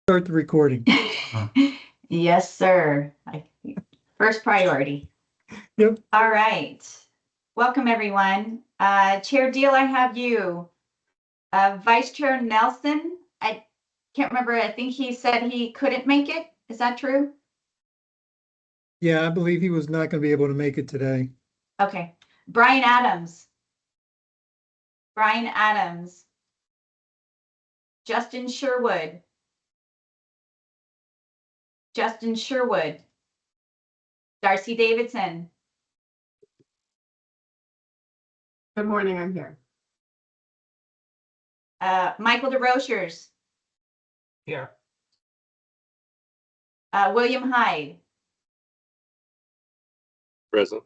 Start the recording. Yes, sir. First priority. Yep. All right. Welcome, everyone. Chair Diehl, I have you. Vice Chair Nelson, I can't remember. I think he said he couldn't make it. Is that true? Yeah, I believe he was not going to be able to make it today. Okay. Brian Adams. Brian Adams. Justin Sherwood. Justin Sherwood. Darcy Davidson. Good morning, I'm here. Michael Desrochers. Here. William Hyde. Present.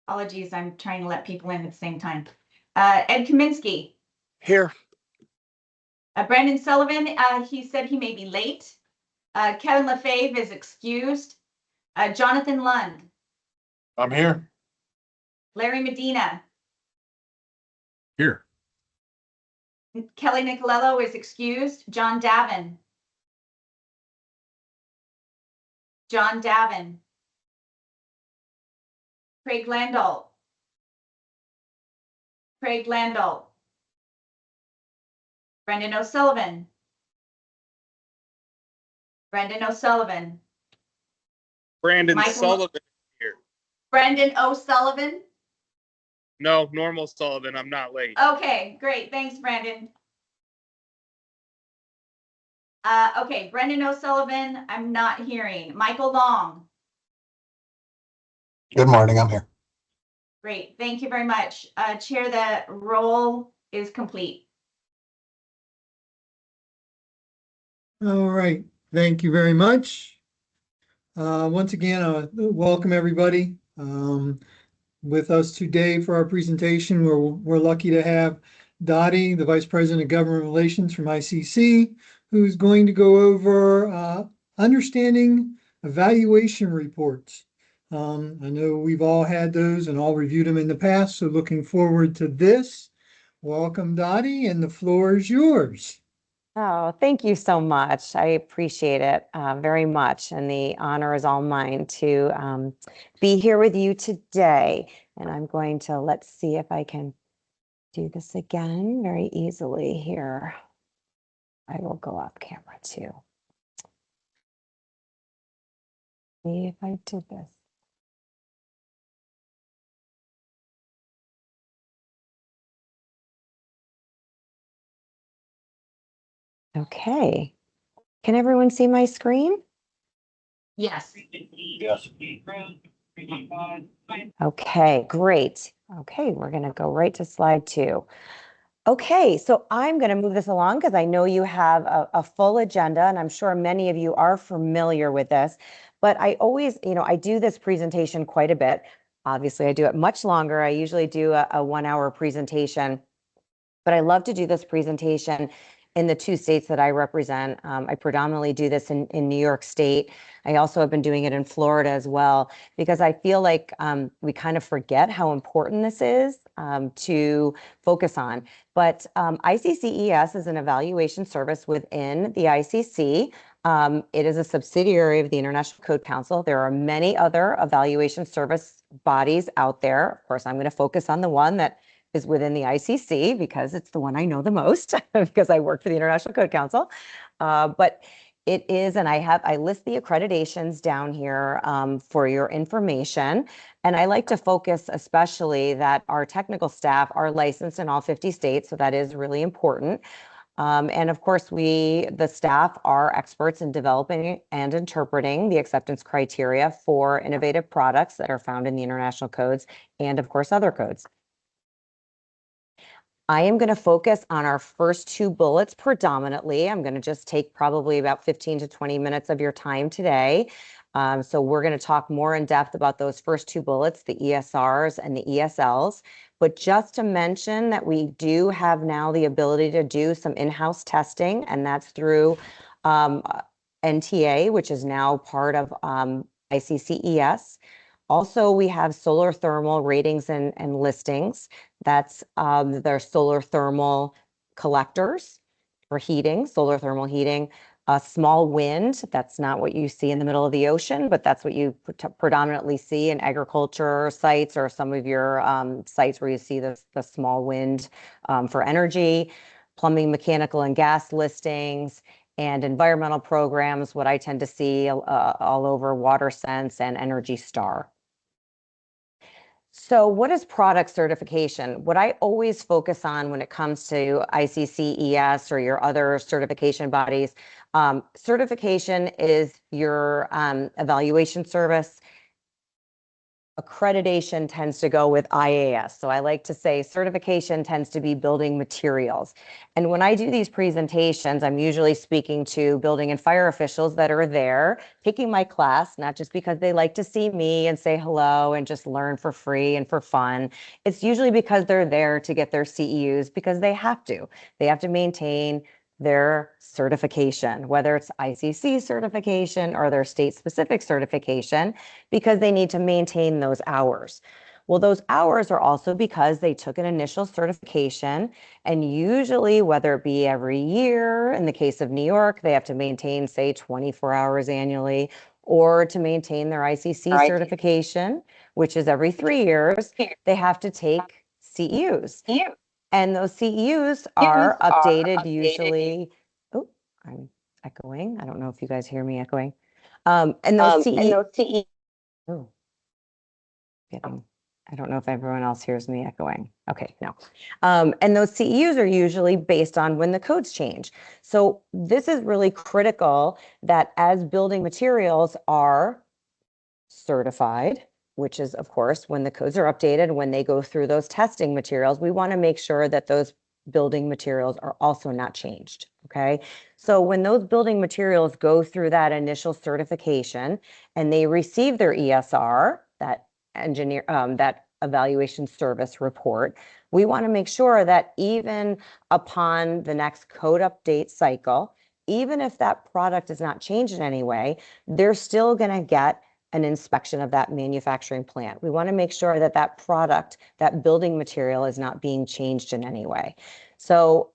Apologies, I'm trying to let people in at the same time. Ed Kaminsky. Here. Brandon Sullivan, he said he may be late. Kevin Lefebvre is excused. Jonathan Lund. I'm here. Larry Medina. Here. Kelly Nicolello is excused. John Davin. John Davin. Craig Landau. Craig Landau. Brendan O'Sullivan. Brendan O'Sullivan. Brandon Sullivan here. Brendan O'Sullivan. No, normal Sullivan. I'm not late. Okay, great. Thanks, Brandon. Okay, Brendan O'Sullivan, I'm not hearing. Michael Long. Good morning, I'm here. Great, thank you very much. Chair, the roll is complete. All right. Thank you very much. Once again, welcome everybody with us today for our presentation. We're lucky to have Dottie, the Vice President of Government Relations from ICC, who's going to go over understanding evaluation reports. I know we've all had those and all reviewed them in the past, so looking forward to this. Welcome, Dottie, and the floor is yours. Oh, thank you so much. I appreciate it very much. And the honor is all mine to be here with you today. And I'm going to, let's see if I can do this again very easily here. I will go off camera too. See if I did this. Okay. Can everyone see my screen? Yes. Yes. Okay, great. Okay, we're going to go right to slide 2. Okay, so I'm going to move this along because I know you have a full agenda, and I'm sure many of you are familiar with this. But I always, I do this presentation quite a bit. Obviously, I do it much longer. I usually do a 1-hour presentation, but I love to do this presentation in the 2 states that I represent. I predominantly do this in New York State. I also have been doing it in Florida as well, because I feel like we kind of forget how important this is to focus on. But ICCES is an evaluation service within the ICC. It is a subsidiary of the International Code Council. There are many other evaluation service bodies out there. Of course, I'm going to focus on the one that is within the ICC because it's the one I know the most because I work for the International Code Council. But it is, and I list the accreditations down here for your information. And I like to focus especially that our technical staff are licensed in all 50 states. So that is really important. And of course, the staff are experts in developing and interpreting the acceptance criteria for innovative products that are found in the international codes and of course, other codes. I am going to focus on our first 2 bullets predominantly. I'm going to just take probably about 15 to 20 minutes of your time today. So we're going to talk more in depth about those first 2 bullets, the ESRs and the ESLs. But just to mention that we do have now the ability to do some in-house testing, and that's through NTA, which is now part of ICCES. Also, we have solar thermal ratings and listings. That's their solar thermal collectors for heating, solar thermal heating, small wind. That's not what you see in the middle of the ocean, but that's what you predominantly see in agriculture sites or some of your sites where you see the small wind for energy, plumbing, mechanical, and gas listings, and environmental programs, what I tend to see all over WaterSense and Energy Star. So what is product certification? What I always focus on when it comes to ICC, ES, or your other certification bodies, certification is your evaluation service. Accreditation tends to go with IAS. So I like to say certification tends to be building materials. And when I do these presentations, I'm usually speaking to building and fire officials that are there taking my class, not just because they like to see me and say hello and just learn for free and for fun. It's usually because they're there to get their CEUs because they have to. They have to maintain their certification, whether it's ICC certification or their state-specific certification, because they need to maintain those hours. Well, those hours are also because they took an initial certification, and usually, whether it be every year, in the case of New York, they have to maintain, say, 24 hours annually, or to maintain their ICC certification, which is every 3 years, they have to take CEUs. And those CEUs are updated usually. Oh, I'm echoing. I don't know if you guys hear me echoing. And those CEUs. Oh, I don't know if everyone else hears me echoing. Okay, no. And those CEUs are usually based on when the codes change. So this is really critical that as building materials are certified, which is, of course, when the codes are updated, when they go through those testing materials, we want to make sure that those building materials are also not changed. Okay. So when those building materials go through that initial certification and they receive their ESR, that evaluation service report, we want to make sure that even upon the next code update cycle, even if that product is not changed in any way, they're still going to get an inspection of that manufacturing plant. We want to make sure that that product, that building material is not being changed in any way. So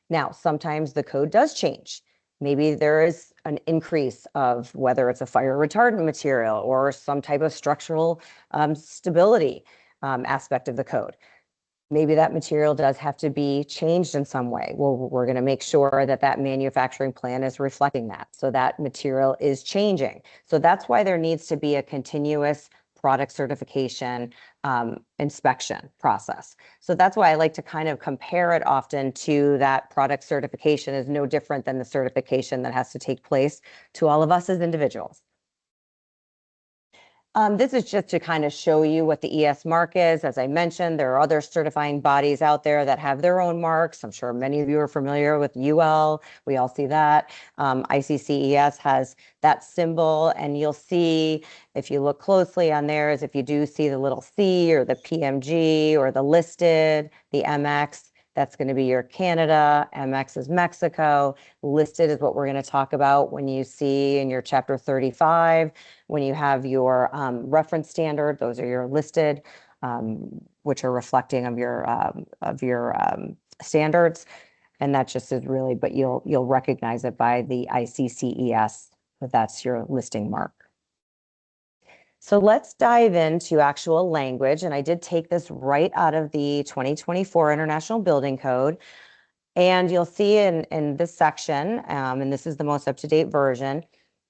now sometimes the code does change. Maybe there is an increase of whether it's a fire retardant material or some type of structural stability aspect of the code. Maybe that material does have to be changed in some way. Well, we're going to make sure that that manufacturing plan is reflecting that. So that material is changing. So that's why there needs to be a continuous product certification inspection process. So that's why I like to kind of compare it often to that product certification is no different than the certification that has to take place to all of us as individuals. This is just to kind of show you what the ES mark is. As I mentioned, there are other certifying bodies out there that have their own marks. I'm sure many of you are familiar with UL. We all see that. ICCES has that symbol, and you'll see, if you look closely on theirs, if you do see the little C or the PMG or the listed, the MX, that's going to be your Canada, MX is Mexico, listed is what we're going to talk about when you see in your chapter 35, when you have your reference standard, those are your listed, which are reflecting of your standards. And that just is really, but you'll recognize it by the ICCES, but that's your listing mark. So let's dive into actual language. And I did take this right out of the 2024 International Building Code. And you'll see in this section, and this is the most up-to-date version,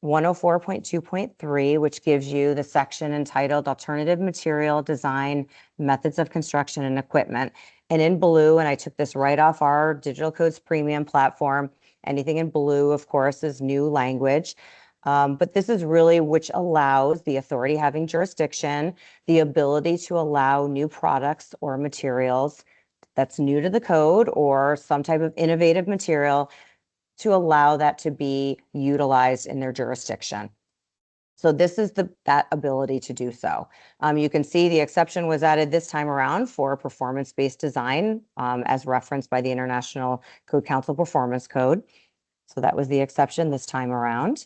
104.2.3, which gives you the section entitled Alternative Material Design, Methods of Construction and Equipment. And in blue, and I took this right off our Digital Codes Premium platform, anything in blue, of course, is new language. But this is really which allows the authority having jurisdiction, the ability to allow new products or materials that's new to the code or some type of innovative material to allow that to be utilized in their jurisdiction. So this is that ability to do so. You can see the exception was added this time around for performance-based design as referenced by the International Code Council Performance Code. So that was the exception this time around.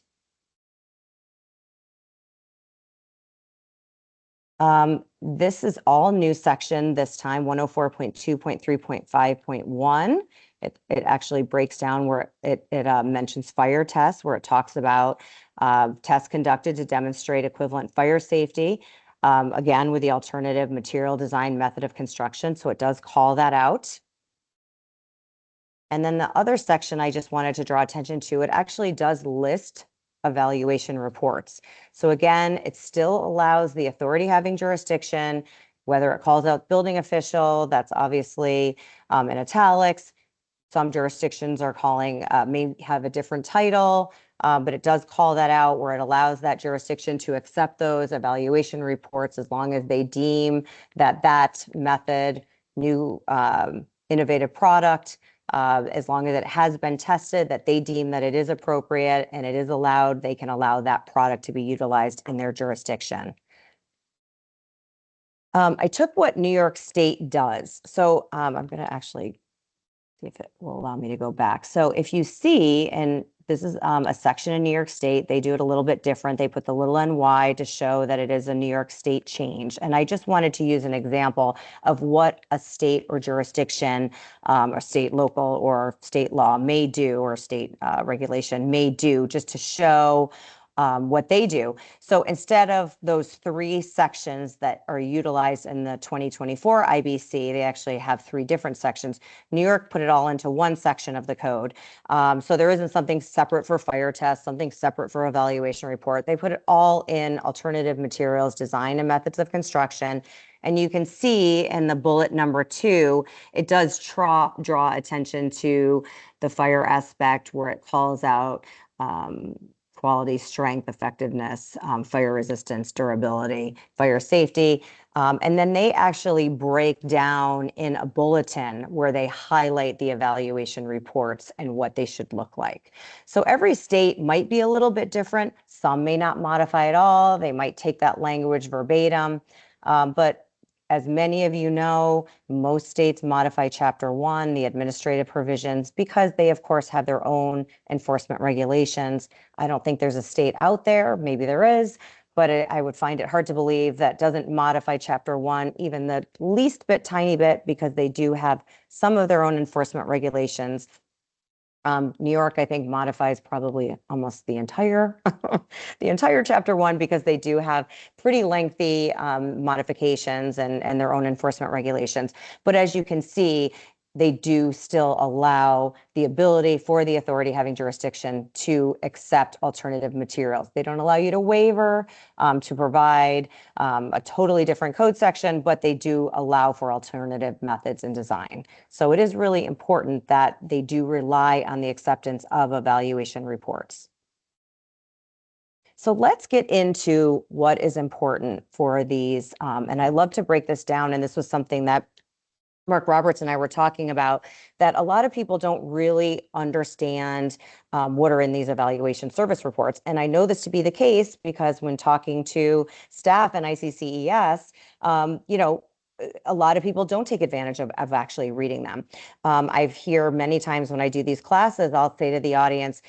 This is all new section this time, 104.2.3.5.1. It actually breaks down where it mentions fire tests, where it talks about tests conducted to demonstrate equivalent fire safety, again, with the alternative material design method of construction. So it does call that out. And then the other section I just wanted to draw attention to, it actually does list evaluation reports. So again, it still allows the authority having jurisdiction, whether it calls out building official, that's obviously in italics. Some jurisdictions are calling, may have a different title, but it does call that out where it allows that jurisdiction to accept those evaluation reports as long as they deem that that method, new innovative product, as long as it has been tested, that they deem that it is appropriate and it is allowed, they can allow that product to be utilized in their jurisdiction. I took what New York State does. So I'm going to actually see if it will allow me to go back. So if you see, and this is a section in New York State, they do it a little bit different. They put the little NY to show that it is a New York State change. And I just wanted to use an example of what a state or jurisdiction, or state, local, or state law may do, or state regulation may do, just to show what they do. So instead of those 3 sections that are utilized in the 2024 IBC, they actually have 3 different sections. New York put it all into one section of the code. So there isn't something separate for fire tests, something separate for evaluation report. They put it all in alternative materials, design and methods of construction. And you can see in the bullet number 2, it does draw attention to the fire aspect where it calls out quality, strength, effectiveness, fire resistance, durability, fire safety. And then they actually break down in a bulletin where they highlight the evaluation reports and what they should look like. So every state might be a little bit different. Some may not modify at all. They might take that language verbatim. But as many of you know, most states modify Chapter 1, the administrative provisions, because they, of course, have their own enforcement regulations. I don't think there's a state out there, maybe there is, but I would find it hard to believe that doesn't modify Chapter 1 even the least bit, tiny bit, because they do have some of their own enforcement regulations. New York, I think, modifies probably almost the entire the entire Chapter 1, because they do have pretty lengthy modifications and their own enforcement regulations. But as you can see, they do still allow the ability for the authority having jurisdiction to accept alternative materials. They don't allow you to waiver, to provide a totally different code section, but they do allow for alternative methods and design. So it is really important that they do rely on the acceptance of evaluation reports. So let's get into what is important for these. And I love to break this down. And this was something that Mark Roberts and I were talking about, that a lot of people don't really understand what are in these evaluation service reports. And I know this to be the case because when talking to staff and ICCES, you know, a lot of people don't take advantage of actually reading them. I've hear many times when I do these classes, I'll say to the audience,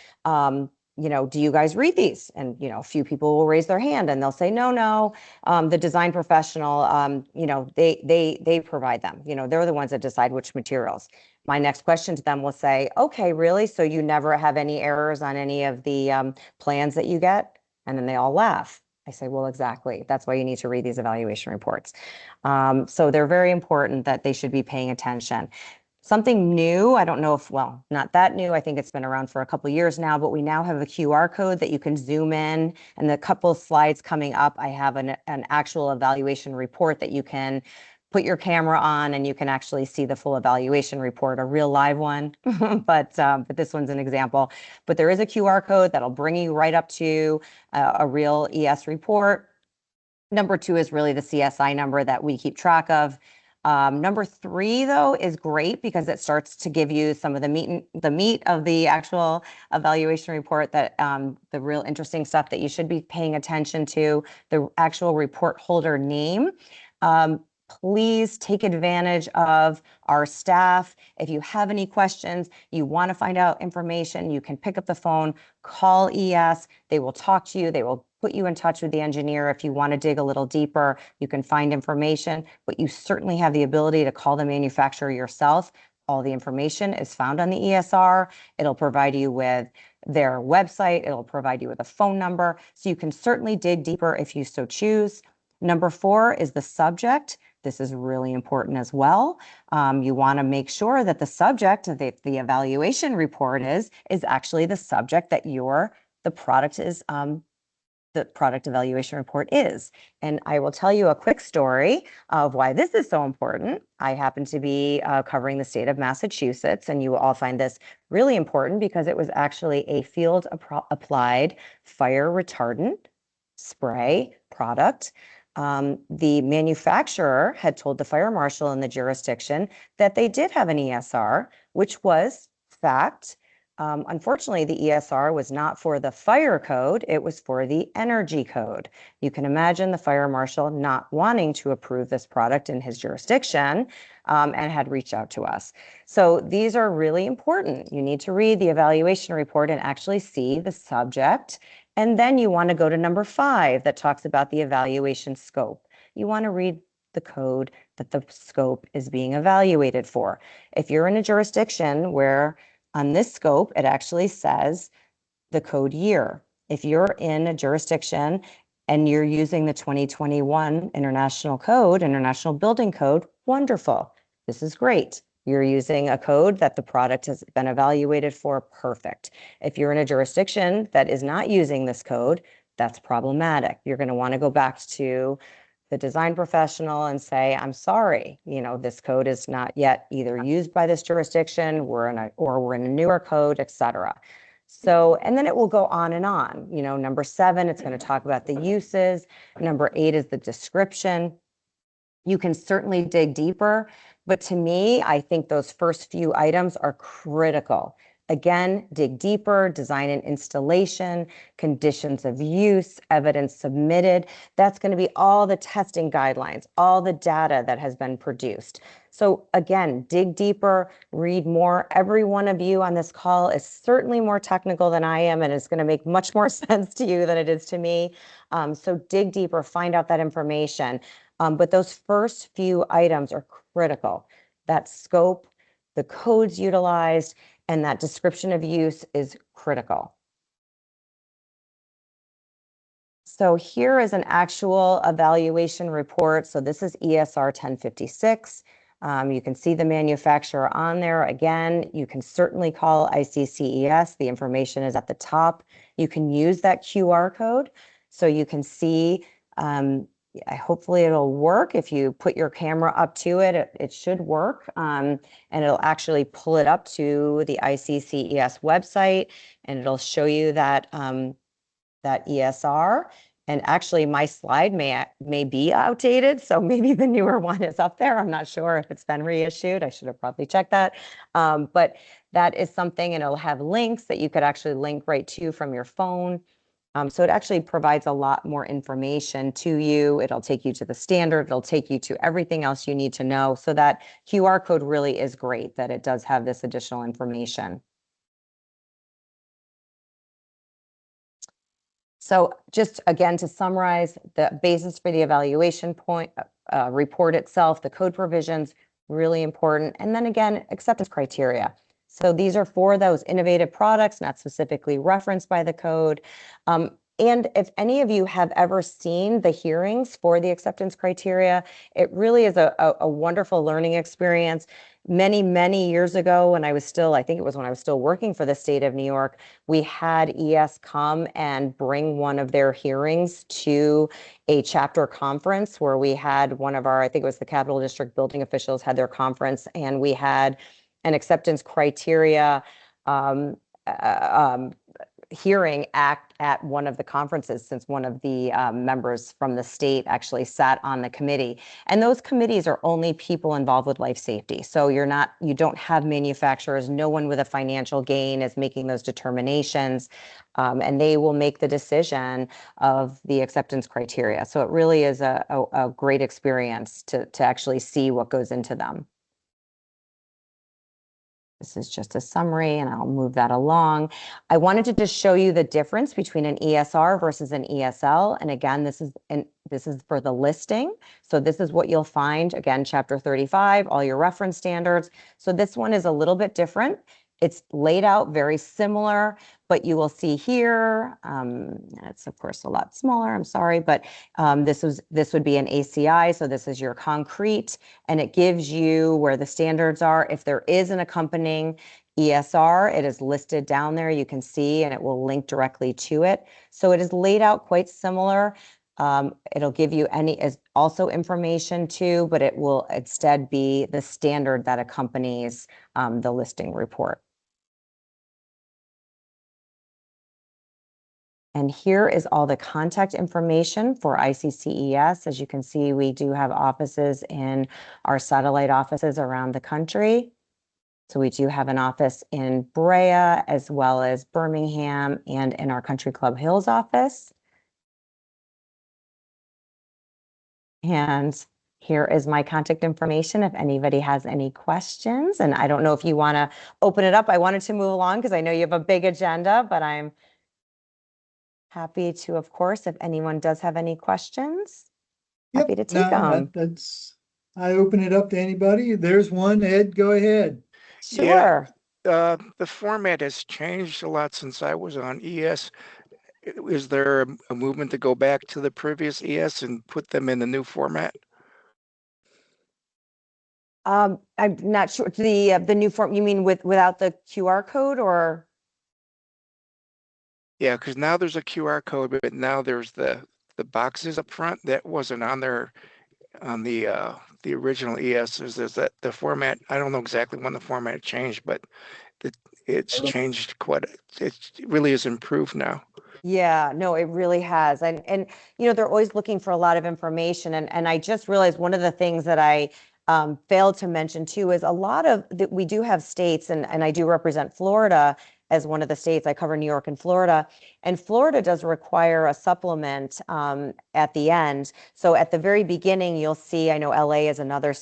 you know, do you guys read these? And, you know, a few people will raise their hand and they'll say, no. The design professional, you know, they provide them, you know, they're the ones that decide which materials. My next question to them will say, okay, really? So you never have any errors on any of the plans that you get? And then they all laugh. I say, well, exactly. That's why you need to read these evaluation reports. So they're very important that they should be paying attention. Something new, I don't know if, well, not that new. I think it's been around for a couple of years now, but we now have a QR code that you can zoom in. And the couple of slides coming up, I have an actual evaluation report that you can put your camera on and you can actually see the full evaluation report, a real live one. But this one's an example. But there is a QR code that'll bring you right up to a real ES report. Number 2 is really the CSI number that we keep track of. Number 3, though, is great because it starts to give you some of the meat of the actual evaluation report, that the real interesting stuff that you should be paying attention to, the actual report holder name. please take advantage of our staff. If you have any questions, you want to find out information, you can pick up the phone, call ES. They will talk to you. They will put you in touch with the engineer. If you want to dig a little deeper, you can find information, but you certainly have the ability to call the manufacturer yourself. All the information is found on the ESR. It'll provide you with their website. It'll provide you with a phone number. So you can certainly dig deeper if you so choose. Number 4 is the subject. This is really important as well. You want to make sure that the subject, the evaluation report is actually the subject that the product evaluation report is. And I will tell you a quick story of why this is so important. I happen to be covering the state of Massachusetts, and you will all find this really important because it was actually a field applied fire retardant spray product. The manufacturer had told the fire marshal in the jurisdiction that they did have an ESR, which was fact. Unfortunately, the ESR was not for the fire code, it was for the energy code. You can imagine the fire marshal not wanting to approve this product in his jurisdiction and had reached out to us. So these are really important. You need to read the evaluation report and actually see the subject. And then you want to go to number 5 that talks about the evaluation scope. You want to read the code that the scope is being evaluated for. If you're in a jurisdiction where on this scope, it actually says the code year. If you're in a jurisdiction and you're using the 2021 International Building Code, wonderful. This is great. You're using a code that the product has been evaluated for, perfect. If you're in a jurisdiction that is not using this code, that's problematic. You're going to want to go back to the design professional and say, I'm sorry, this code is not yet either used by this jurisdiction, we're in a newer code, etc. So, and then it will go on and on. Number 7, it's going to talk about the uses. Number 8 is the description. You can certainly dig deeper, but to me, I think those first few items are critical. Again, dig deeper, design and installation, conditions of use, evidence submitted. That's going to be all the testing guidelines, all the data that has been produced. So again, dig deeper, read more. Every one of you on this call is certainly more technical than I am, and it's going to make much more sense to you than it is to me. So dig deeper, find out that information. But those first few items are critical. That scope, the codes utilized, and that description of use is critical. So here is an actual evaluation report. So this is ESR 1056. You can see the manufacturer on there. Again, you can certainly call ICCES. The information is at the top. You can use that QR code so you can see. Hopefully it'll work. If you put your camera up to it, it should work. And it'll actually pull it up to the ICCES website, and it'll show you that, that ESR. And actually my slide may be outdated, so maybe the newer one is up there. I'm not sure if it's been reissued. I should have probably checked that. But that is something, and it'll have links that you could actually link right to from your phone. So it actually provides a lot more information to you. It'll take you to the standard. It'll take you to everything else you need to know. So that QR code really is great that it does have this additional information. So just again, to summarize, the basis for the evaluation report itself, the code provisions, really important. And then again, acceptance criteria. So these are for those innovative products, not specifically referenced by the code. And if any of you have ever seen the hearings for the acceptance criteria, it really is a wonderful learning experience. Many years ago, when I was still, I think it was when I was still working for the state of New York, we had ES come and bring one of their hearings to a chapter conference where we had one of our, I think it was the Capital District building officials had their conference, and we had an acceptance criteria hearing at one of the conferences, since one of the members from the state actually sat on the committee. And those committees are only people involved with life safety. So you don't have manufacturers, no one with a financial gain is making those determinations, and they will make the decision of the acceptance criteria. So it really is a great experience to actually see what goes into them. This is just a summary, and I'll move that along. I wanted to just show you the difference between an ESR versus an ESL. And again, this is for the listing. So this is what you'll find, again, Chapter 35, all your reference standards. So this one is a little bit different. It's laid out very similar, but you will see here, it's of course a lot smaller, I'm sorry, but this would be an ACI, so this is your concrete, and it gives you where the standards are. If there is an accompanying ESR, it is listed down there, you can see, and it will link directly to it. So it is laid out quite similar. It'll give you also information too, but it will instead be the standard that accompanies the listing report. And here is all the contact information for ICCES. As you can see, we do have offices in our satellite offices around the country. So we do have an office in Brea, as well as Birmingham, and in our Country Club Hills office. And here is my contact information if anybody has any questions. And I don't know if you want to open it up. I wanted to move along because I know you have a big agenda, but I'm happy to, of course, if anyone does have any questions, happy to take them. I open it up to anybody. There's one. Ed, go ahead. Sure. The format has changed a lot since I was on ES. Is there a movement to go back to the previous ES and put them in the new format? I'm not sure. The new form, you mean without the QR code, or? Yeah, because now there's a QR code, but now there's the boxes up front that wasn't on there on the original ES. Is that the format? I don't know exactly when the format changed, but it's changed quite. It really is improved now. Yeah, no, it really has. And you know, they're always looking for a lot of information. And I just realized one of the things that I failed to mention too is a lot of we do have states, and I do represent Florida as one of the states. I cover New York and Florida does require a supplement at the end. So at the very beginning, you'll see, I know LA is another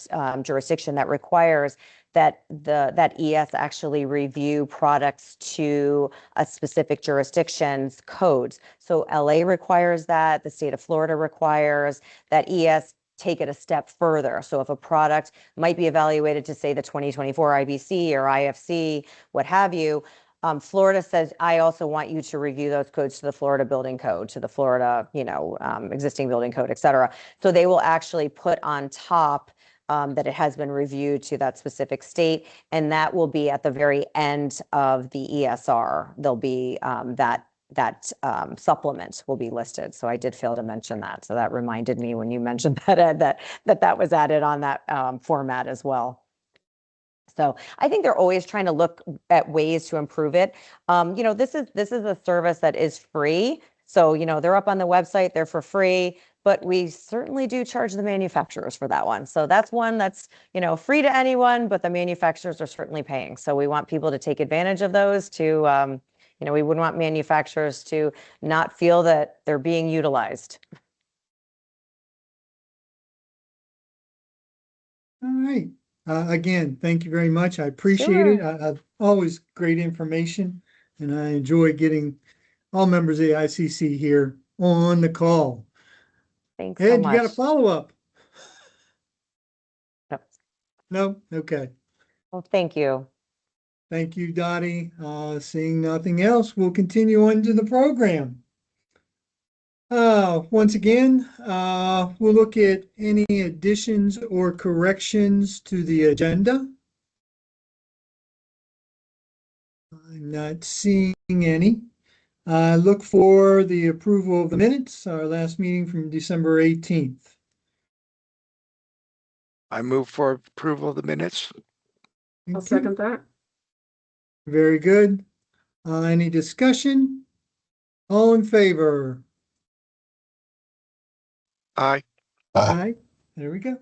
jurisdiction that requires that that ES actually review products to a specific jurisdiction's codes. So LA requires that, the state of Florida requires that ES take it a step further. So if a product might be evaluated to say the 2024 IBC or IFC, what have you, Florida says, I also want you to review those codes to the Florida building code, to the Florida, existing building code, et cetera. So they will actually put on top that it has been reviewed to that specific state, and that will be at the very end of the ESR. There'll be that supplement will be listed. So I did fail to mention that. So that reminded me when you mentioned that, Ed, that was added on that format as well. So I think they're always trying to look at ways to improve it. This is a service that is free. So, they're up on the website, they're for free, but we certainly do charge the manufacturers for that one. So that's one that's, free to anyone, but the manufacturers are certainly paying. So we want people to take advantage of those to, we wouldn't want manufacturers to not feel that they're being utilized. All right. Again, thank you very much. I appreciate it. Always great information, and I enjoy getting all members of the ICC here on the call. Thanks Ed, so much. you got a follow-up? Yep. No? Okay. Well, thank you. Thank you, Dottie. Seeing nothing else, we'll continue on to the program. Once again, we'll look at any additions or corrections to the agenda. I'm not seeing any. Look for the approval of the minutes, our last meeting from December 18th. I move for approval of the minutes. I'll second that. Very good. Any discussion? All in favor? Aye. Aye. There we go.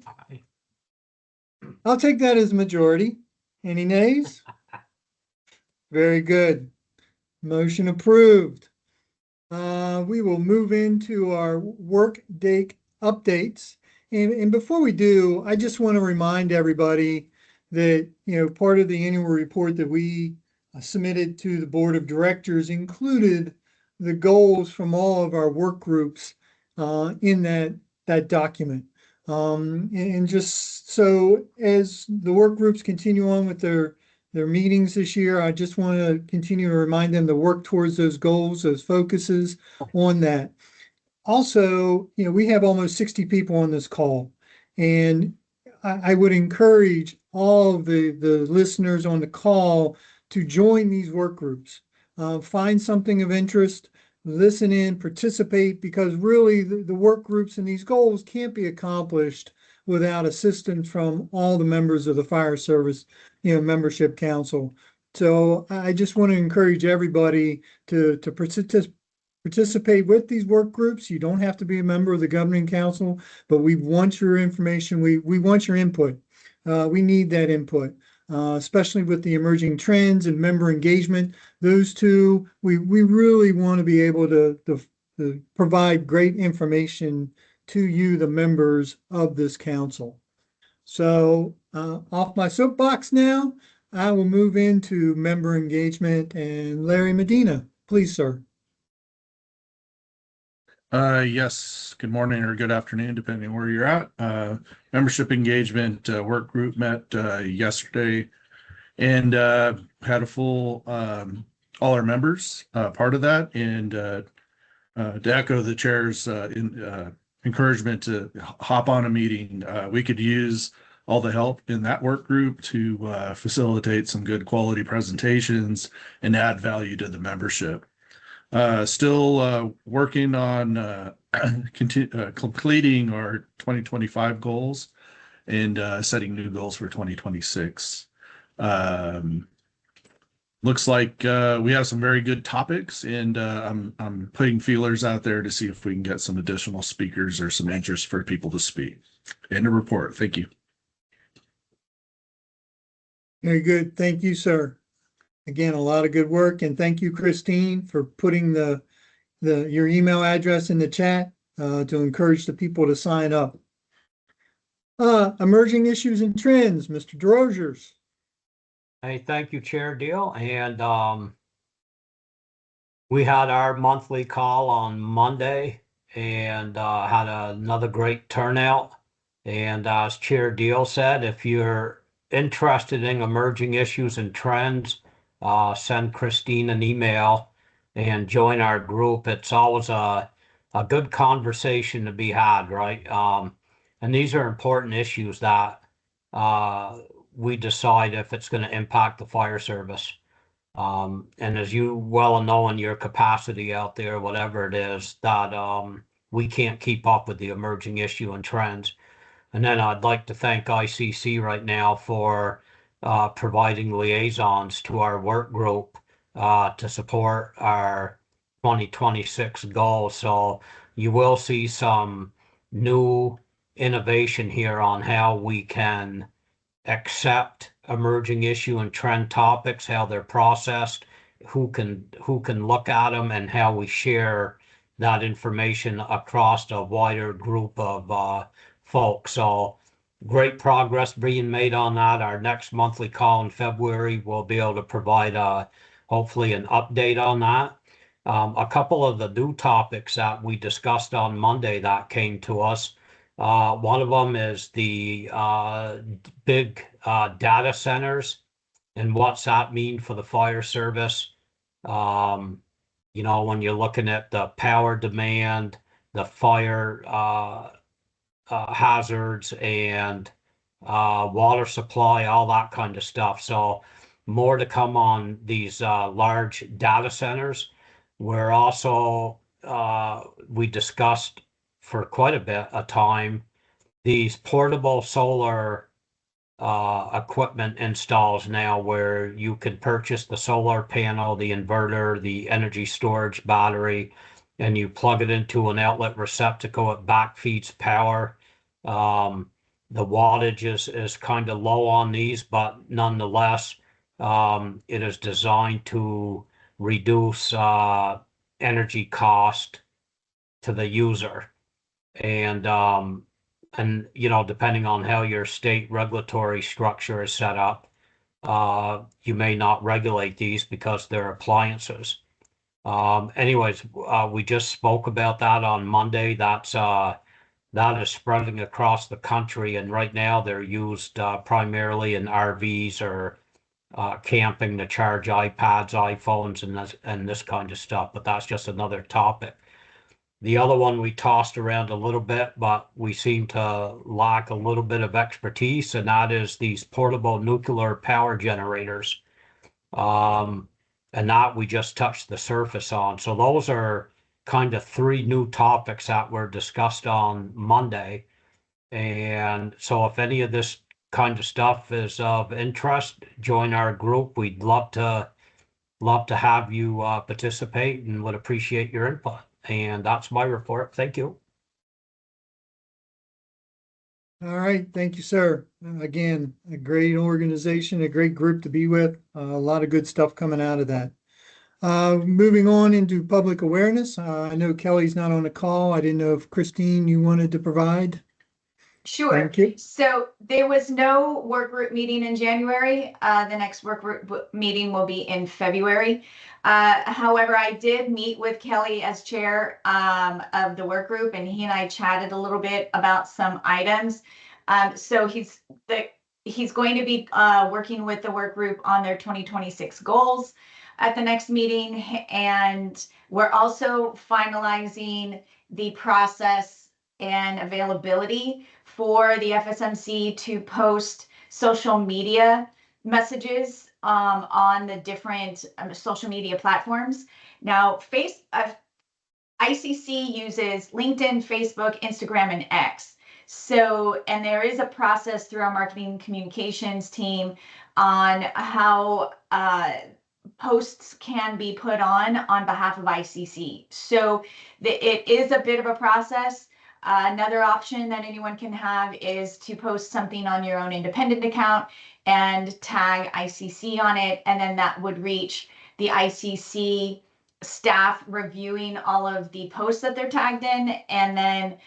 I'll take that as a majority. Any nays? Very good. Motion approved. We will move into our work date updates. And before we do, I just want to remind everybody that, part of the annual report that we submitted to the board of directors included the goals from all of our work groups in that document. And just so as the work groups continue on with their meetings this year, I just want to continue to remind them to work towards those goals, those focuses on that. Also, we have almost 60 people on this call, and I would encourage all of the listeners on the call to join these work groups. Find something of interest, listen in, participate, because really the work groups and these goals can't be accomplished without assistance from all the members of the Fire Service, Membership Council. So I just want to encourage everybody to participate with these work groups. You don't have to be a member of the governing council, but we want your information. We want your input. We need that input, especially with the emerging trends and member engagement. Those two, we really want to be able to provide great information to you, the members of this council. So off my soapbox now, I will move into member engagement, and Larry Medina, please, sir. Yes, good morning or good afternoon, depending on where you're at. Membership engagement work group met yesterday and had a full all our members part of that. And to echo the chair's encouragement to hop on a meeting, we could use all the help in that work group to facilitate some good quality presentations and add value to the membership. Still working on completing our 2025 goals and setting new goals for 2026. Looks like we have some very good topics, and I'm putting feelers out there to see if we can get some additional speakers or some interest for people to speak. End of report. Thank you. Very good. Thank you, sir. Again, a lot of good work, and thank you, Christine, for putting your email address in the chat to encourage the people to sign up. Emerging issues and trends, Mr. Desrochers. Hey, thank you, Chair Diehl. And we had our monthly call on Monday and had another great turnout. And as Chair Diehl said, if you're interested in emerging issues and trends, send Christine an email and join our group. It's always a good conversation to be had, right? And these are important issues that we decide if it's going to impact the fire service. And as you well know in your capacity out there, whatever it is, that we can't keep up with the emerging issue and trends. And then I'd like to thank ICC right now for providing liaisons to our work group to support our 2026 goals. So you will see some new innovation here on how we can accept emerging issue and trend topics, how they're processed, who can look at them, and how we share that information across a wider group of folks. So great progress being made on that. Our next monthly call in February, we'll be able to provide hopefully an update on that. A couple of the new topics that we discussed on Monday that came to us. One of them is the big data centers and what's that mean for the fire service. When you're looking at the power demand, the fire hazards, and water supply, all that kind of stuff. So more to come on these large data centers. We're also, we discussed for quite a bit of time, these portable solar equipment installs now where you can purchase the solar panel, the inverter, the energy storage battery, and you plug it into an outlet receptacle. It back feeds power. The wattage is kind of low on these, but nonetheless, it is designed to reduce energy cost to the user. And you know, depending on how your state regulatory structure is set up, you may not regulate these because they're appliances. Anyways, we just spoke about that on Monday. That is spreading across the country, and right now they're used primarily in RVs or camping to charge iPads, iPhones, and this kind of stuff. But that's just another topic. The other one we tossed around a little bit, but we seem to lack a little bit of expertise, and that is these portable nuclear power generators. And that we just touched the surface on. So those are kind of 3 new topics that were discussed on Monday. And so if any of this kind of stuff is of interest, join our group. We'd love to have you participate and would appreciate your input. And that's my report. Thank you. All right, thank you, sir. Again, a great organization, a great group to be with. A lot of good stuff coming out of that. Moving on into public awareness. I know Kelly's not on the call. I didn't know if Christine, you wanted to provide. Sure. Thank you. So there was no work group meeting in January. The next work group meeting will be in February. However, I did meet with Kelly as chair of the work group, and he and I chatted a little bit about some items. So he's going to be working with the work group on their 2026 goals at the next meeting, and we're also finalizing the process and availability for the FSMC to post social media messages on the different social media platforms. Now, ICC uses LinkedIn, Facebook, Instagram, and X. So, and there is a process through our marketing communications team on how posts can be put on behalf of ICC. So it is a bit of a process. Another option that anyone can have is to post something on your own independent account and tag ICC on it, and then that would reach the ICC staff reviewing all of the posts that they're tagged in, and then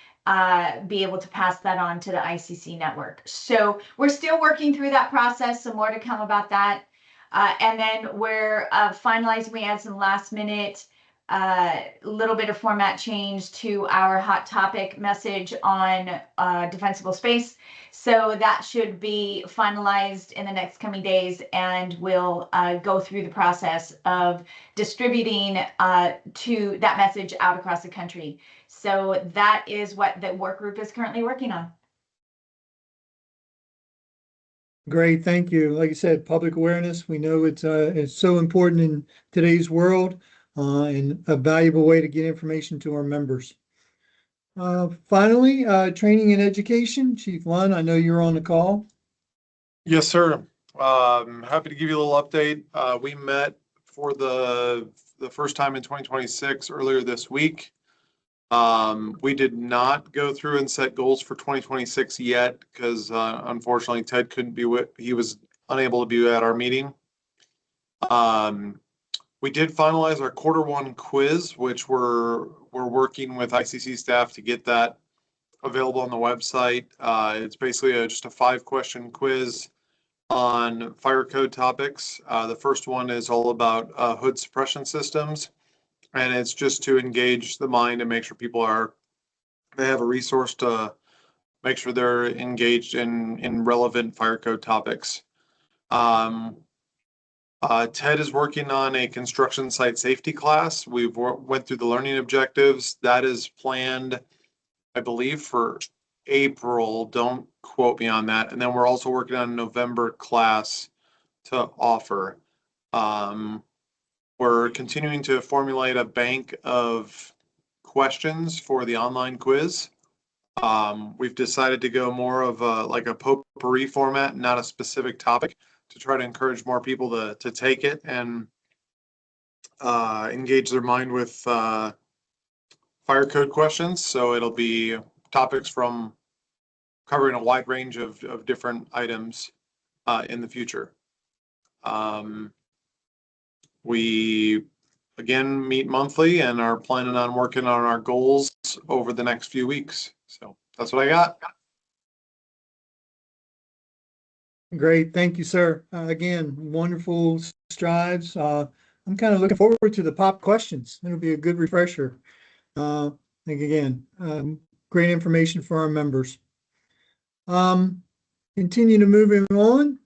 be able to pass that on to the ICC network. So we're still working through that process. Some more to come about that. And then we're finalizing. We had some last minute little bit of format change to our hot topic message on defensible space. So that should be finalized in the next coming days, and we'll go through the process of distributing to that message out across the country. So that is what the work group is currently working on. Great, thank you. Like I said, public awareness, we know it's so important in today's world, and a valuable way to get information to our members. Finally, training and education. Chief Lund, I know you're on the call. Yes, sir. Happy to give you a little update. We met for the first time in 2026 earlier this week. We did not go through and set goals for 2026 yet because unfortunately Ted couldn't be he was unable to be at our meeting. We did finalize our Q1 quiz, which we're working with ICC staff to get that available on the website. It's basically just a 5-question quiz on fire code topics. The first one is all about hood suppression systems. And it's just to engage the mind and make sure people they have a resource to make sure they're engaged in relevant fire code topics. Ted is working on a construction site safety class. We've went through the learning objectives. That is planned, I believe, for April. Don't quote me on that. And then we're also working on a November class to offer. We're continuing to formulate a bank of questions for the online quiz. We've decided to go more of like a potpourri format, not a specific topic, to try to encourage more people to take it and engage their mind with fire code questions. So it'll be topics from covering a wide range of different items in the future. We again meet monthly and are planning on working on our goals over the next few weeks. So that's what I got. Great, thank you, sir. Again, wonderful strides. I'm kind of looking forward to the pop questions. It'll be a good refresher. I think again, great information for our members. Continue to moving on.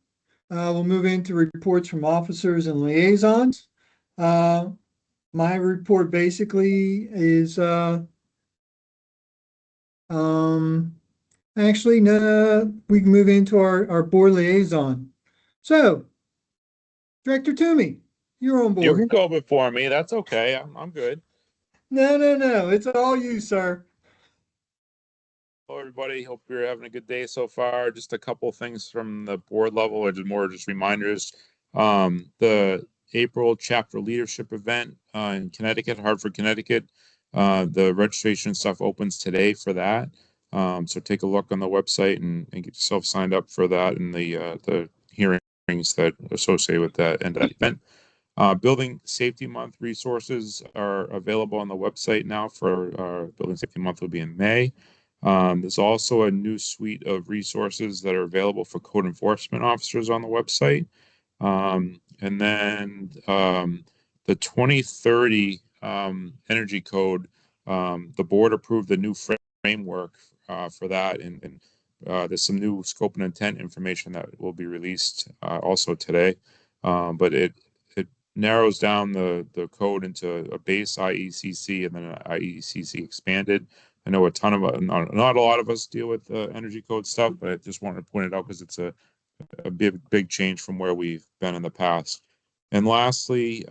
We'll move into reports from officers and liaisons. My report basically is actually no, we can move into our board liaison. So, Director Toomey, you're on You can board. go before me. That's okay. I'm good. No, it's all you, sir. Hello, everybody. Hope you're having a good day so far. Just a couple things from the board level, or just reminders. The April chapter leadership event in Connecticut, Hartford, Connecticut. The registration stuff opens today for that. So take a look on the website and get yourself signed up for that and the hearings that are associated with that and that event. Building Safety Month resources are available on the website now for Building Safety Month will be in May. There's also a new suite of resources that are available for code enforcement officers on the website. And then the 2030 energy code, the board approved the new framework for that. And there's some new scope and intent information that will be released also today. But it narrows down the code into a base IECC and then an IECC expanded. I know a ton of not a lot of us deal with energy code stuff, but I just wanted to point it out because it's a big change from where we've been in the past. And lastly,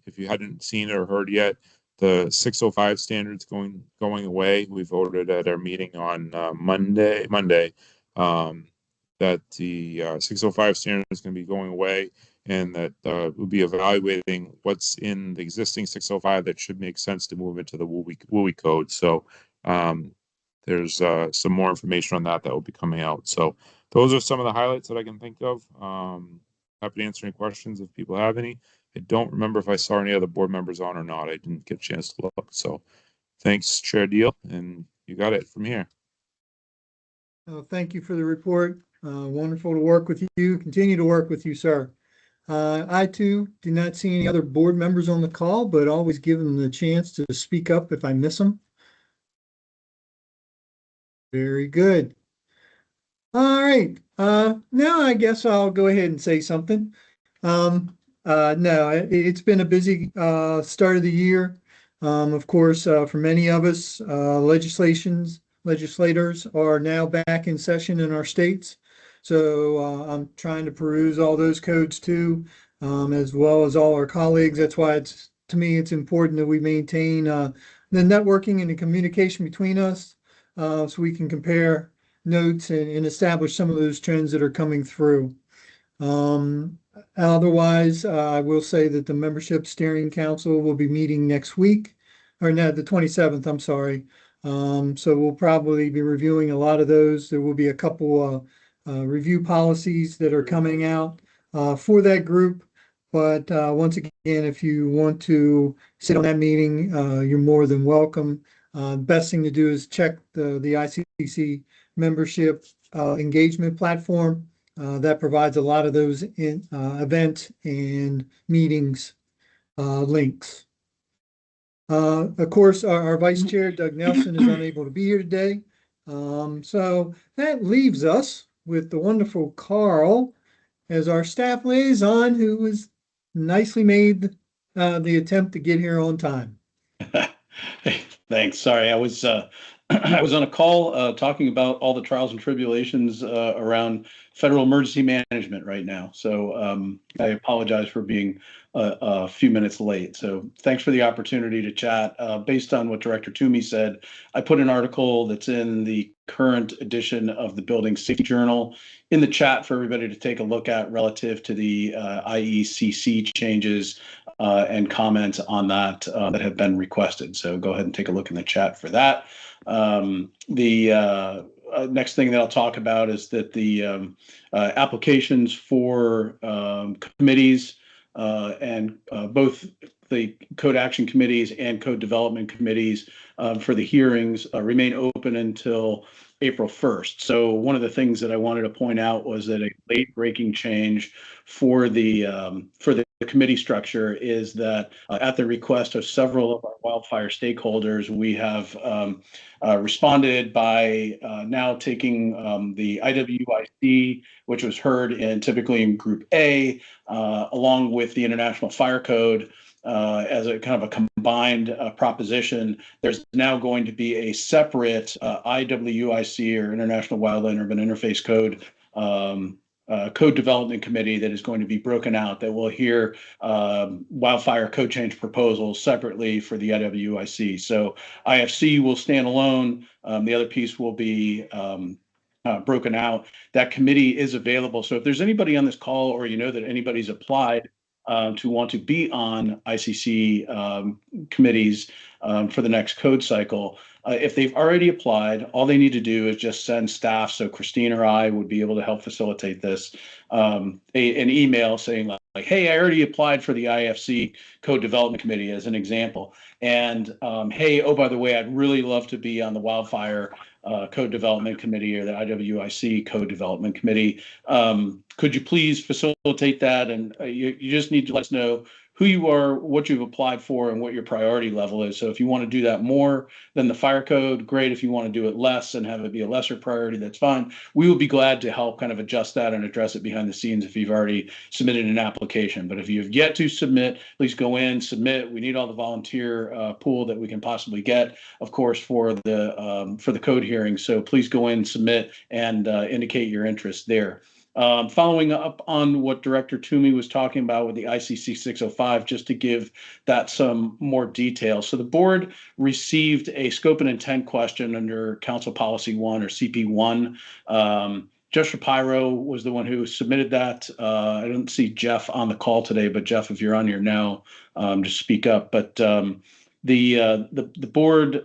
if you hadn't seen or heard yet, the 605 standards going away. We voted at our meeting on Monday that the 605 standard is going to be going away, and that we'll be evaluating what's in the existing 605 that should make sense to move into the WUI code. So there's some more information on that will be coming out. So those are some of the highlights that I can think of. Happy to answer any questions if people have any. I don't remember if I saw any other board members on or not. I didn't get a chance to look. So thanks, Chair Diehl, and you got it from here. Thank you for the report. Wonderful to work with you. Continue to work with you, sir. I too do not see any other board members on the call, but always give them the chance to speak up if I miss them. Very good. All right. Now I guess I'll go ahead and say something. No, it's been a busy start of the year. Of course, for many of us, legislators are now back in session in our states. So I'm trying to peruse all those codes too, as well as all our colleagues. That's why to me, it's important that we maintain the networking and the communication between us so we can compare notes and establish some of those trends that are coming through. Otherwise, I will say that the Membership Steering Council will be meeting next week, or no, the 27th, I'm sorry. So we'll probably be reviewing a lot of those. There will be a couple review policies that are coming out for that group. But once again, if you want to sit on that meeting, you're more than welcome. Best thing to do is check the ICC membership engagement platform. That provides a lot of those event and meetings links. Of course, our Vice Chair, Doug Nelson, is unable to be here today. So that leaves us with the wonderful Carl as our staff liaison, who has nicely made the attempt to get here on time. Hey, thanks. Sorry, I was I was on a call talking about all the trials and tribulations around federal emergency management right now. So I apologize for being a few minutes late. So thanks for the opportunity to chat. Based on what Director Toomey said, I put an article that's in the current edition of the Building Safety Journal in the chat for everybody to take a look at relative to the IECC changes and comments on that that have been requested. So go ahead and take a look in the chat for that. Next thing that I'll talk about is that the applications for committees and both the code action committees and code development committees for the hearings remain open until April 1st. So one of the things that I wanted to point out was that a late breaking change for the committee structure is that at the request of several of our wildfire stakeholders, we have responded by now taking the IWIC, which was heard typically in Group A, along with the International Fire Code, as a kind of a combined proposition. There's now going to be a separate IWIC, or International Wildland Urban Interface Code, code development committee that is going to be broken out, that will hear wildfire code change proposals separately for the IWIC. So IFC will stand alone. The other piece will be broken out. That committee is available. So if there's anybody on this call, or you know that anybody's applied to want to be on ICC committees for the next code cycle, if they've already applied, all they need to do is just send staff, so Christine or I would be able to help facilitate this, an email saying like, hey, I already applied for the IFC Code Development Committee, as an example. And hey, oh, by the way, I'd really love to be on the Wildfire Code Development Committee, or the IWIC Code Development Committee. Could you please facilitate that? And you just need to let us know who you are, what you've applied for, and what your priority level is. So if you want to do that more than the fire code, great. If you want to do it less and have it be a lesser priority, that's fine. We will be glad to help kind of adjust that and address it behind the scenes if you've already submitted an application. But if you've yet to submit, please go in, submit. We need all the volunteer pool that we can possibly get, of course, for the code hearing. So please go in, submit, and indicate your interest there. Following up on what Director Toomey was talking about with the ICC 605, just to give that some more detail. So the board received a scope and intent question under Council Policy 1, or CP1. Jeff Shapiro was the one who submitted that. I don't see Jeff on the call today, but Jeff, if you're on here now, just speak up. But the board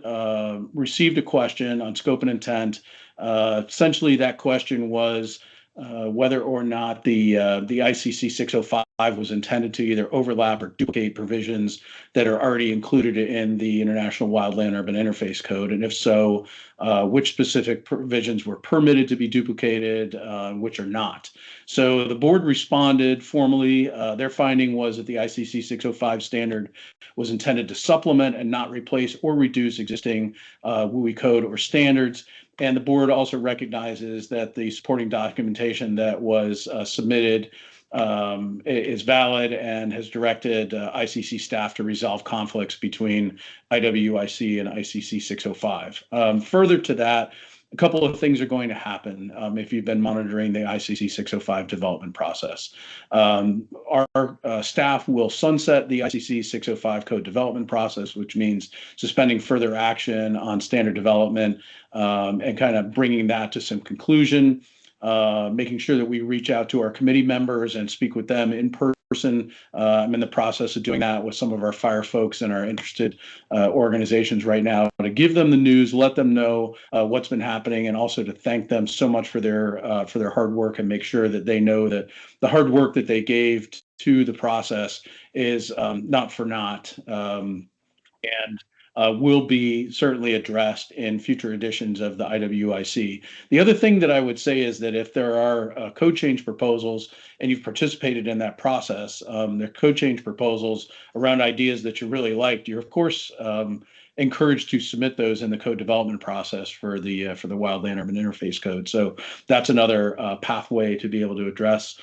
received a question on scope and intent. Essentially, that question was whether or not the ICC 605 was intended to either overlap or duplicate provisions that are already included in the International Wildland Urban Interface Code, and if so, which specific provisions were permitted to be duplicated, which are not. So the board responded formally. Their finding was that the ICC 605 standard was intended to supplement and not replace or reduce existing WUI code or standards. And the board also recognizes that the supporting documentation that was submitted is valid, and has directed ICC staff to resolve conflicts between IWIC and ICC 605. Further to that, a couple of things are going to happen if you've been monitoring the ICC 605 development process. Our staff will sunset the ICC 605 code development process, which means suspending further action on standard development and kind of bringing that to some conclusion, making sure that we reach out to our committee members and speak with them in person. I'm in the process of doing that with some of our fire folks and our interested organizations right now, to give them the news, let them know what's been happening, and also to thank them so much for their hard work, and make sure that they know that the hard work that they gave to the process is not for naught. And will be certainly addressed in future editions of the IWIC. The other thing that I would say is that if there are code change proposals and you've participated in that process, there are code change proposals around ideas that you really liked, you're of course encouraged to submit those in the code development process for the Wildland Urban Interface Code. So that's another pathway to be able to address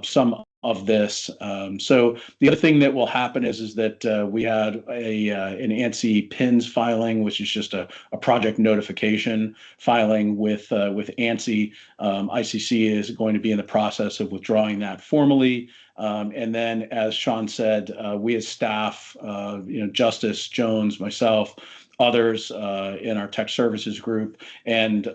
some of this. So the other thing that will happen is that we had an ANSI PINS filing, which is just a project notification filing with ANSI. ICC is going to be in the process of withdrawing that formally. And then, as Sean said, we as staff, Justice Jones, myself, others in our tech services group, and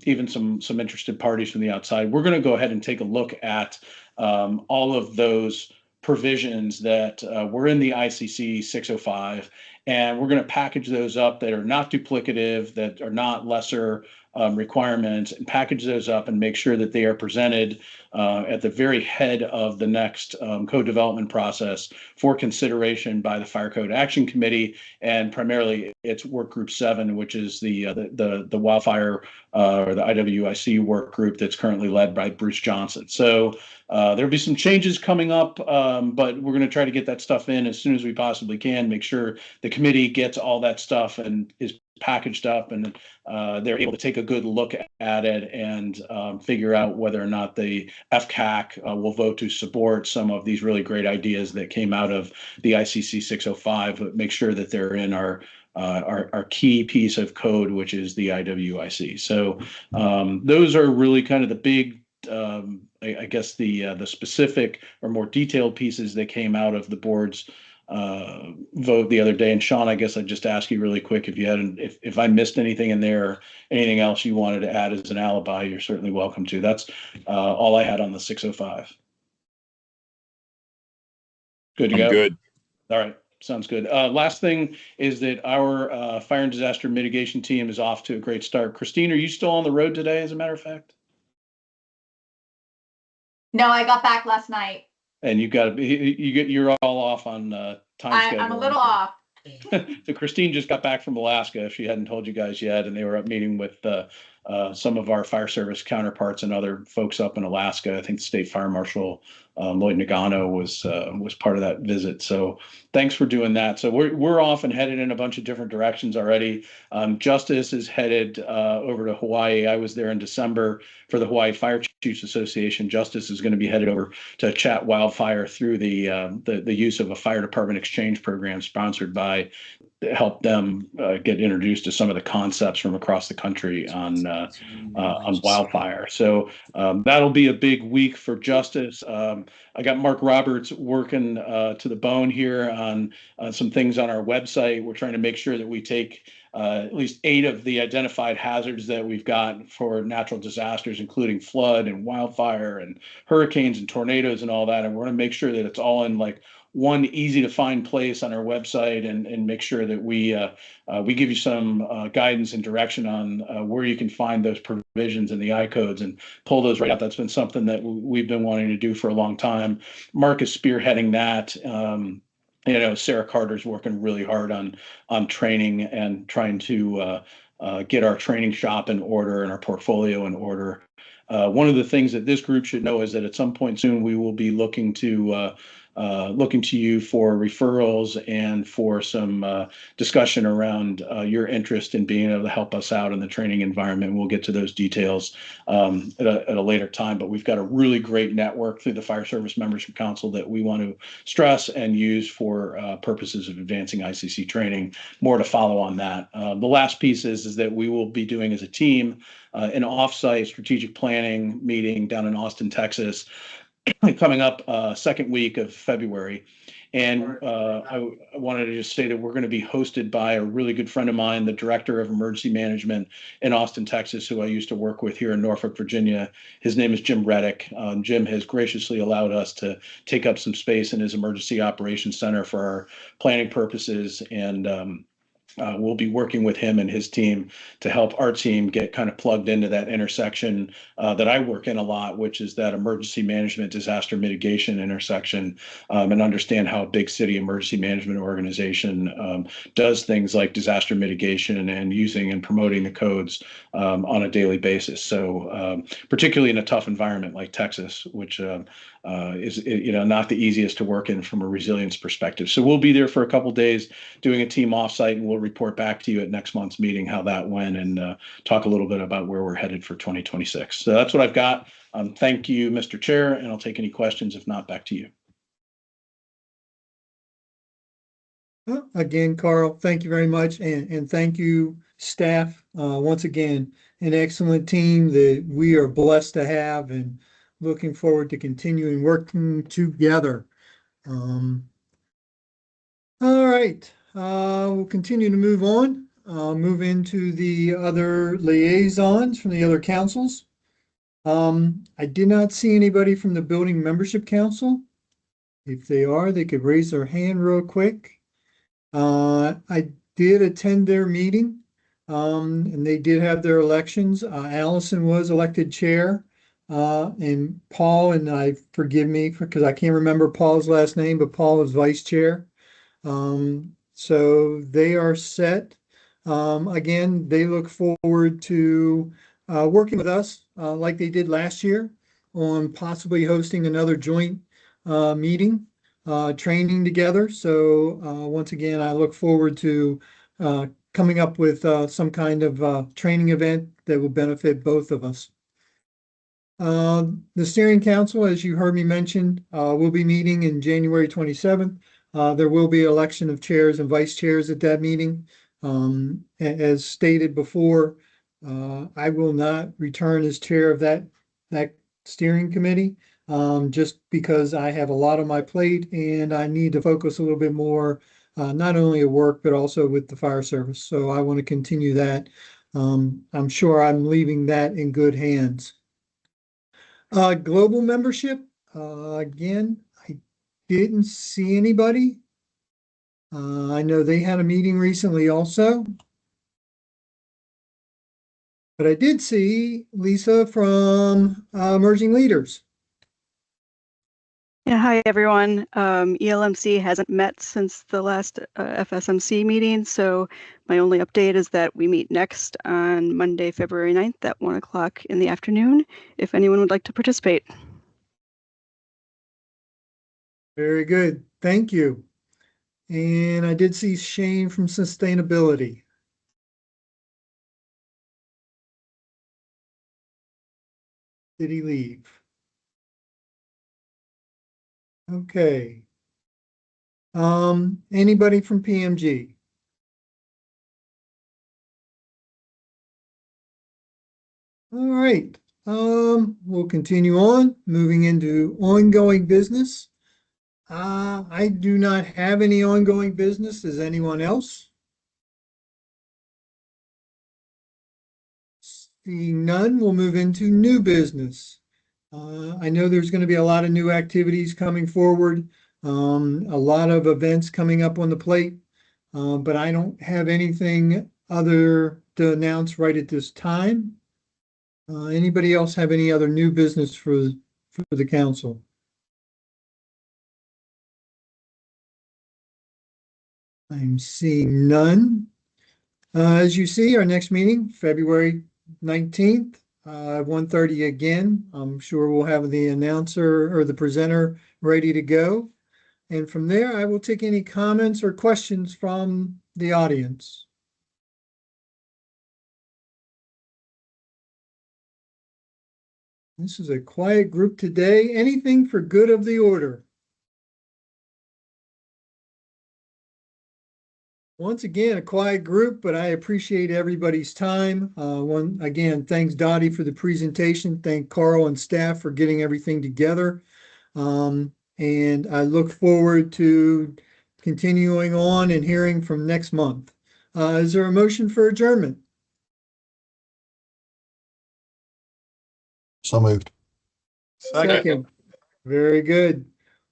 even some interested parties from the outside, we're going to go ahead and take a look at all of those provisions that were in the ICC 605, and we're going to package those up that are not duplicative, that are not lesser requirements, and package those up and make sure that they are presented at the very head of the next code development process for consideration by the Fire Code Action Committee, and primarily it's Work Group 7, which is the wildfire or the IWIC work group that's currently led by Bruce Johnson. So there'll be some changes coming up, but we're going to try to get that stuff in as soon as we possibly can, make sure the committee gets all that stuff and is packaged up, and they're able to take a good look at it and figure out whether or not the FCAC will vote to support some of these really great ideas that came out of the ICC 605, but make sure that they're in our key piece of code, which is the IWIC. So those are really kind of the big, I guess the specific or more detailed pieces that came out of the board's vote the other day. And Sean, I guess I'd just ask you really quick if you hadn't, if I missed anything in there, or anything else you wanted to add as an alibi, you're certainly welcome to. That's all I had on the 605. Good to go. Good. All right. Sounds good. Last thing is that our fire and disaster mitigation team is off to a great start. Christine, are you still on the road today, as a matter of fact? No, I got back last night. And you're all off on time schedule. I'm a little off. So Christine just got back from Alaska, if she hadn't told you guys yet, and they were up meeting with some of our fire service counterparts and other folks up in Alaska. I think the State Fire Marshal Lloyd Nagano was part of that visit. So thanks for doing that. So we're off and headed in a bunch of different directions already. Justice is headed over to Hawaii. I was there in December for the Hawaii Fire Chiefs Association. Justice is going to be headed over to chat wildfire through the use of a fire department exchange program sponsored by, help them get introduced to some of the concepts from across the country on wildfire. So that'll be a big week for Justice. I got Mark Roberts working to the bone here on some things on our website. We're trying to make sure that we take at least 8 of the identified hazards that we've got for natural disasters, including flood and wildfire and hurricanes and tornadoes and all that. And we're going to make sure that it's all in like one easy to find place on our website, and make sure that we give you some guidance and direction on where you can find those provisions in the I codes and pull those right out. That's been something that we've been wanting to do for a long time. Mark is spearheading that. Sarah Carter's working really hard on training and trying to get our training shop in order and our portfolio in order. One of the things that this group should know is that at some point soon we will be looking to you for referrals and for some discussion around your interest in being able to help us out in the training environment. We'll get to those details at a later time, but we've got a really great network through the Fire Service Membership Council that we want to stress and use for purposes of advancing ICC training. More to follow on that. The last piece is that we will be doing as a team an offsite strategic planning meeting down in Austin, Texas, coming up second week of February. And I wanted to just say that we're going to be hosted by a really good friend of mine, the Director of Emergency Management in Austin, Texas, who I used to work with here in Norfolk, Virginia. His name is Jim Reddick. Jim has graciously allowed us to take up some space in his Emergency Operations Center for our planning purposes, and we'll be working with him and his team to help our team get kind of plugged into that intersection that I work in a lot, which is that emergency management, disaster mitigation intersection, and understand how a big city emergency management organization does things like disaster mitigation and using and promoting the codes on a daily basis. So particularly in a tough environment like Texas, which is not the easiest to work in from a resilience perspective. So we'll be there for a couple days doing a team offsite, and we'll report back to you at next month's meeting how that went and talk a little bit about where we're headed for 2026. So that's what I've got. Thank you, Mr. Chair, and I'll take any questions. If not, back to you. Again, Carl, thank you very much. And thank you, staff. Once again, an excellent team that we are blessed to have and looking forward to continuing working together. All right, we'll continue to move on. Move into the other liaisons from the other councils. I did not see anybody from the Building Membership Council. If they are, they could raise their hand real quick. I did attend their meeting, and they did have their elections. Allison was elected chair, and Paul, and forgive me because I can't remember Paul's last name, but Paul is vice chair. So they are set. Again, they look forward to working with us like they did last year on possibly hosting another joint meeting. Training together. So once again, I look forward to coming up with some kind of training event that will benefit both of us. The steering council, as you heard me mention, will be meeting in January 27th. There will be election of chairs and vice chairs at that meeting. As stated before, I will not return as chair of that steering committee. Just because I have a lot on my plate and I need to focus a little bit more, not only at work, but also with the fire service. So I want to continue that. I'm sure I'm leaving that in good hands. Global membership, again, I didn't see anybody. I know they had a meeting recently also. But I did see Lisa from Emerging Leaders. Yeah, hi everyone. ELMC hasn't met since the last FSMC meeting, so my only update is that we meet next on Monday, February 9th at 1 o'clock in the afternoon, if anyone would like to participate. Very good. Thank you. And I did see Shane from Sustainability. Did he leave? Okay. Anybody from PMG? All right. We'll continue on, moving into ongoing business. I do not have any ongoing business. Does anyone else? Seeing none, we'll move into new business. I know there's going to be a lot of new activities coming forward, a lot of events coming up on the plate, but I don't have anything other to announce right at this time. Anybody else have any other new business for the council? I'm seeing none. As you see, our next meeting, February 19th, 1:30 again. I'm sure we'll have the announcer or the presenter ready to go. And from there, I will take any comments or questions from the audience. This is a quiet group today. Anything for good of the order? Once again, a quiet group, but I appreciate everybody's time. Again, thanks Dottie for the presentation. Thank Carl and staff for getting everything together. And I look forward to continuing on and hearing from next month. Is there a motion for adjournment? So moved. Second. Very good.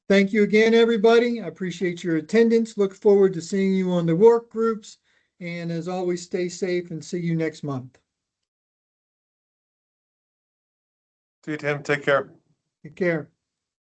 Thank you again, everybody. I appreciate your attendance. Look forward to seeing you on the work groups. And as always, stay safe and see you next month. See you, Tim. Take care. Take care.